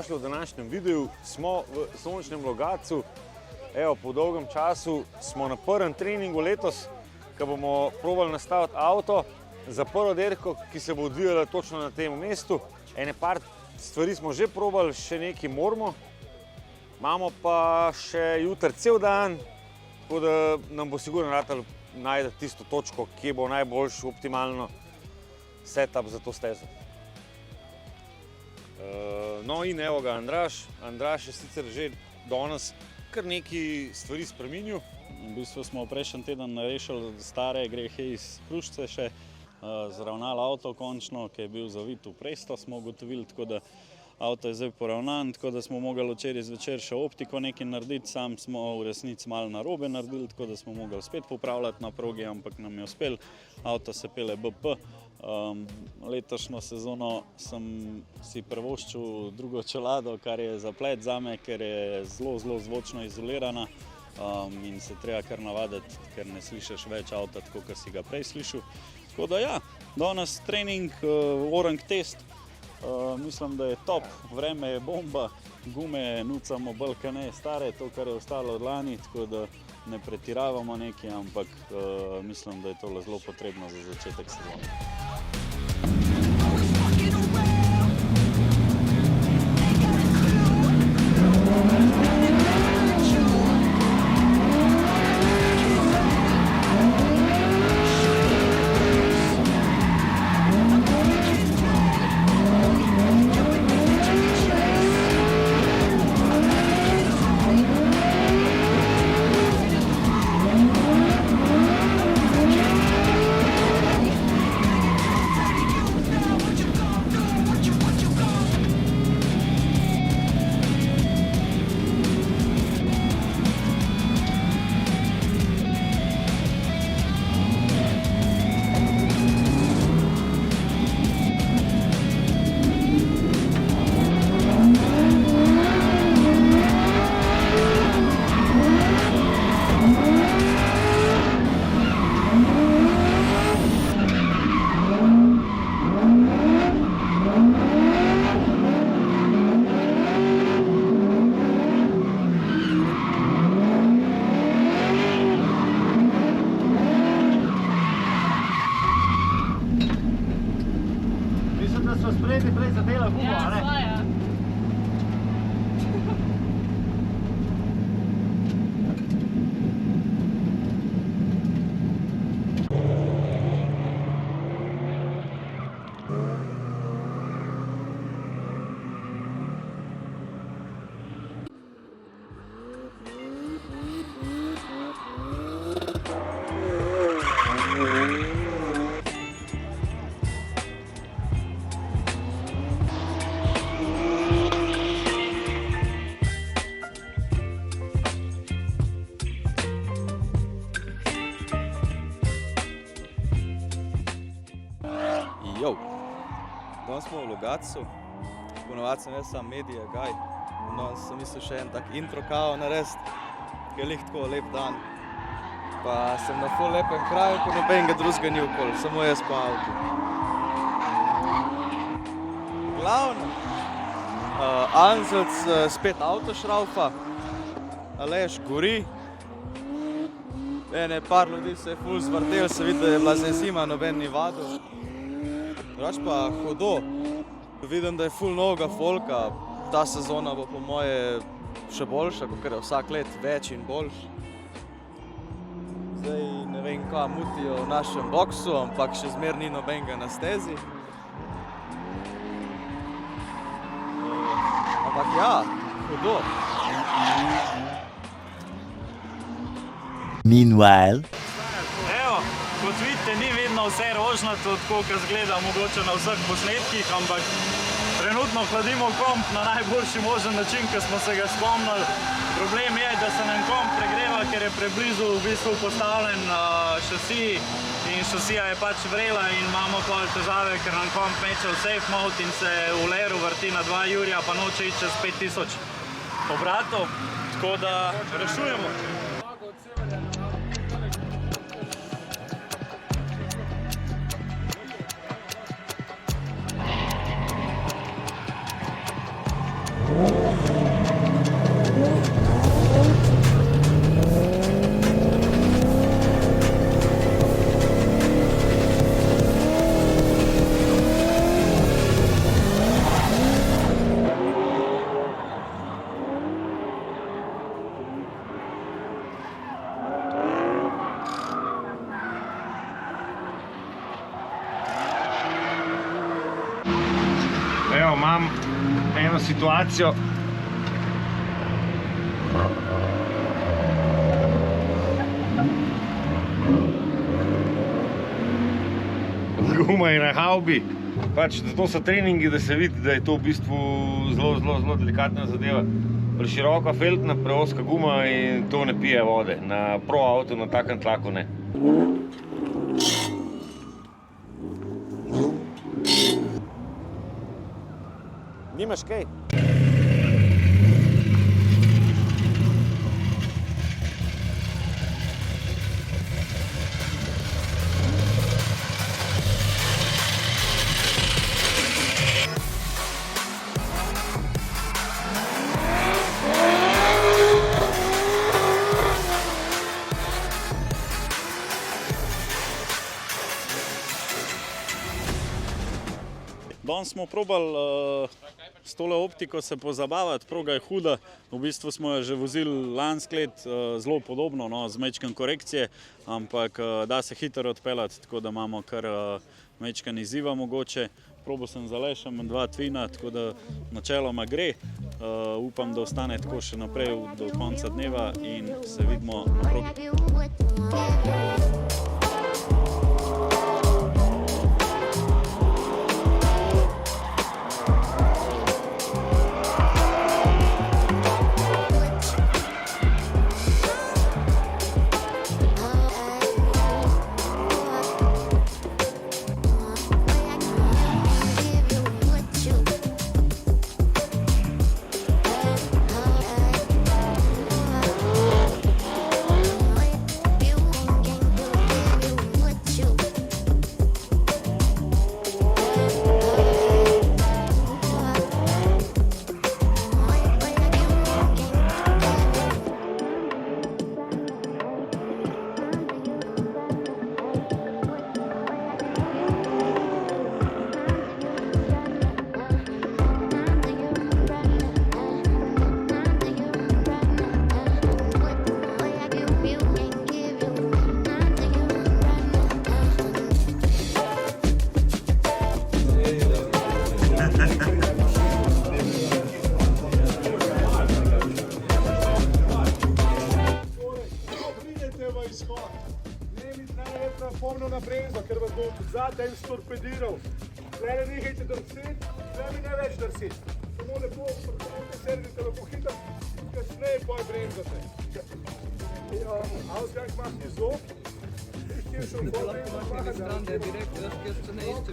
dobrodošli v današnjem videu. Smo v sončnem Logatcu. Evo, po dolgem času smo na prvem treningu letos, ko bomo probali nastaviti avto za prvo dirko, ki se bo odvijala točno na tem mestu. Ene par stvari smo že probali, še nekaj moramo. Imamo pa še jutri cel dan, tako da nam bo sigurno ratalo najti tisto točko, kje bo najboljši optimalno setup za to stezo. No in evo ga Andraž. Andraž je sicer že danes kar nekaj stvari spremenil. V bistvu smo prejšnji teden rešili stare grehe iz Hrušce še, zravnali avto končno, ki je bil zavit v presto, smo ugotovili, tako da avto je zdaj poravnan, tako da smo mogli včeraj zvečer še optiko nekaj narediti, sam smo v resnici malo narobe naredili, tako da smo mogli spet popravljati na progi, ampak nam je uspel. Avto se pele BP. Letošnjo sezono sem si privoščil drugo čelado, kar je zaplet zame, ker je zelo zvočno izolirana in se treba kar navaditi, ker ne slišiš več avta, tako kot si ga prej slišal. Tako da ja, danes trening, orang test, mislim, da je top, vreme je bomba, gume nucamo bolj kot ne stare, to, kar je ostalo od lani, tako da ne pretiravamo nekaj, ampak mislim, da je to zelo potrebno za začetek sezone. Prej zadela gumo, a ne? Danes smo v Logatcu, ponovadi sem jaz sam media guy, danes sem mislil še en tak intro kao narediti, ki je lih tako lep dan. Pa sem na ful lepem kraju, ko nobenega drugega ni okoli, samo jaz pa avto. Glavno, Anzelc spet avto šraufa, Aleš gori, ene par ljudi se je ful zvrtel, se vidi, da je bila zdaj zima, noben ni vadil. Drugač pa hudo, vidim, da je ful novega folka, ta sezona bo po moje še boljša, kakor je vsak let več in boljš. Zdaj ne vem, kaj mutijo v našem boksu, ampak še zmer ni nobenega na stezi. Ampak ja, hudo. Meanwhile. Evo, kot vidite, ni vedno vse rožnato, tako kot zgleda mogoče na vseh posnetkih, ampak trenutno hladimo komp na najboljši možen način, ko smo se ga spomnili. Problem je, da se nam komp pregreva, ker je preblizu v bistvu postavljen šasi in šasija je pač vrela in imamo pol težave, ker nam komp meče v safe mode in se v leru vrti na 2 jurja, pa noče iti čez 5000 obratov, tako da rešujemo. imam eno situacijo. Guma je na havbi, pač zato so treningi, da se vidi, da je to v bistvu zelo delikatna zadeva. Preširoka feltna, preoska guma in to ne pije vode. Na pro avtu, na takem tlaku ne. Nimaš kaj? Danes smo probali s tole optiko se pozabavati, proga je huda. V bistvu smo jo že vozili lansko leto, zelo podobno, no, z majčkem korekcije, ampak da se hitro odpeljati, tako da imamo kar majčken izziva mogoče. Probal sem z Alešem 2 twina, tako da načeloma gre. Upam, da ostane tako še naprej do konca dneva in se vidimo na progi. Polno na bremzo, ker vas bo zadaj storpediral. Zdaj nehajte drseti, zdaj mi ne več drseti. Samo lepo pripravite servite, lepo hitro, kasneje poj bremzate. Ausgang macht ihr so. Ich gehe schon vor dem der direkt das gestern ist.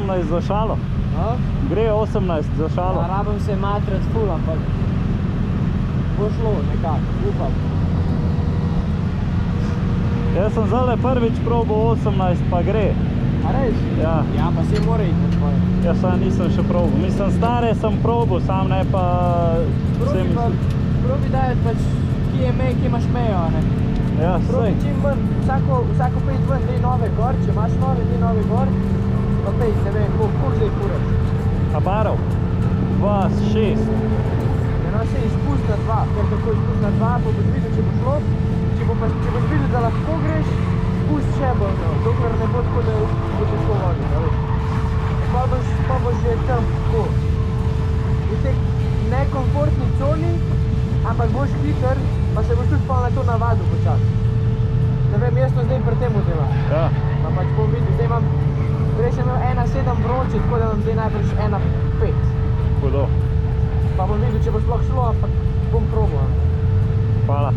18 za šalo? Gre 18 za šalo? Rabim se matrati ful, ampak bo šlo nekako, upam. Jaz sem zdaj prvič probal 18, pa gre. A res? Ja. Ja, pa se mora iti po tvoje. Jaz nisem še probal. Mislim, stare sem probal, sam ne pa... Probi dajati pač, ki je mej, ki imaš mejo, a ne? Ja, Probi sej. čim manj, vsako pejt ven, dej nove gor, če imaš nove, dej nove gor, pa pejt, ne vem, koliko zdaj furaš. A barov? 2, 6. Ja, no se izpust na 2, ker tako izpust na 2, pa boš videl, če bo šlo, če boš videl, da lahko greš, spust še bolj, no, dokler ne bo tako, da bo težko vodil, da veš. Pa boš že tam tako, v tej nekomfortni coni, ampak boš hiter, pa se boš tudi na to navadil počasi. Ne vem, jaz to zdaj pri temu delam. Ja. Pa pač bom videl, zdaj imam, prej sem imel 1,7 vroče, tako da imam zdaj najbrž 1,5. Hudo. Pa bom videl, če bo sploh šlo, ampak bom probal. Hvala.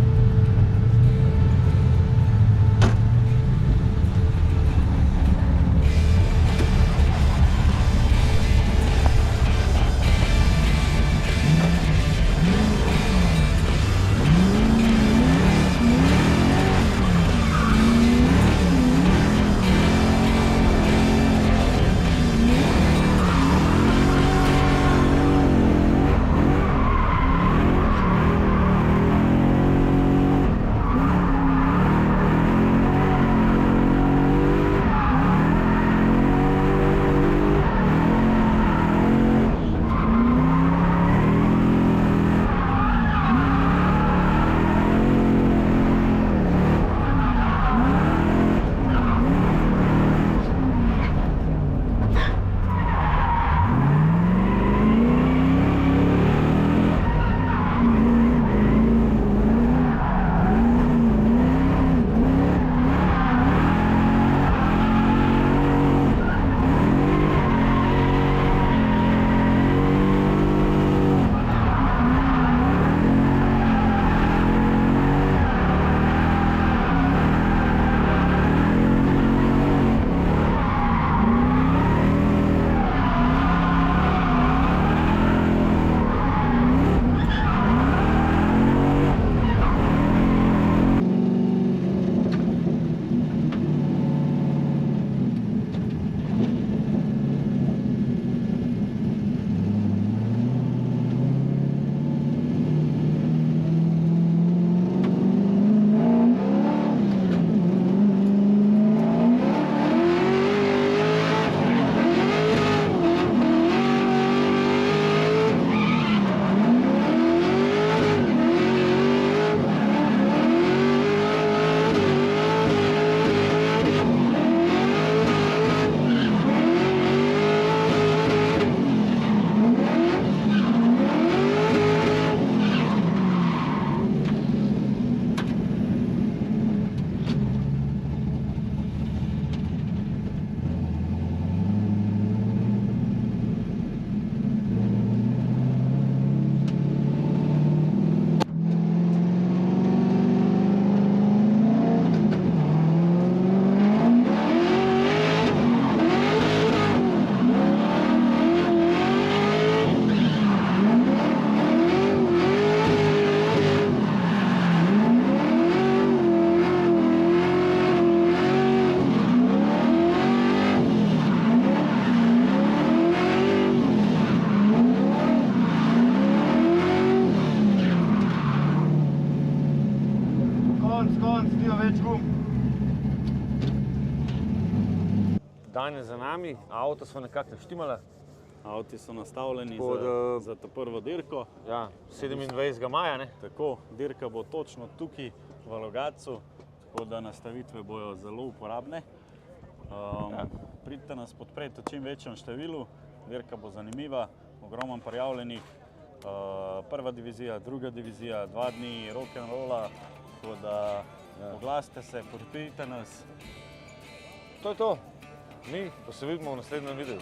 Dan je za nami, avto smo nekako naštimali. Avti so nastavljeni za to prvo dirko. Ja, 27. maja, ne? Tako, dirka bo točno tukaj v Logatcu, tako da nastavitve bojo zelo uporabne. Pridite nas podpreti v čim večjem številu, dirka bo zanimiva, ogromno prijavljenih. Prva divizija, druga divizija, 2 dni rock'n'rolla, tako da oglasite se, podprite nas. To je to. Mi pa se vidimo v naslednjem videu.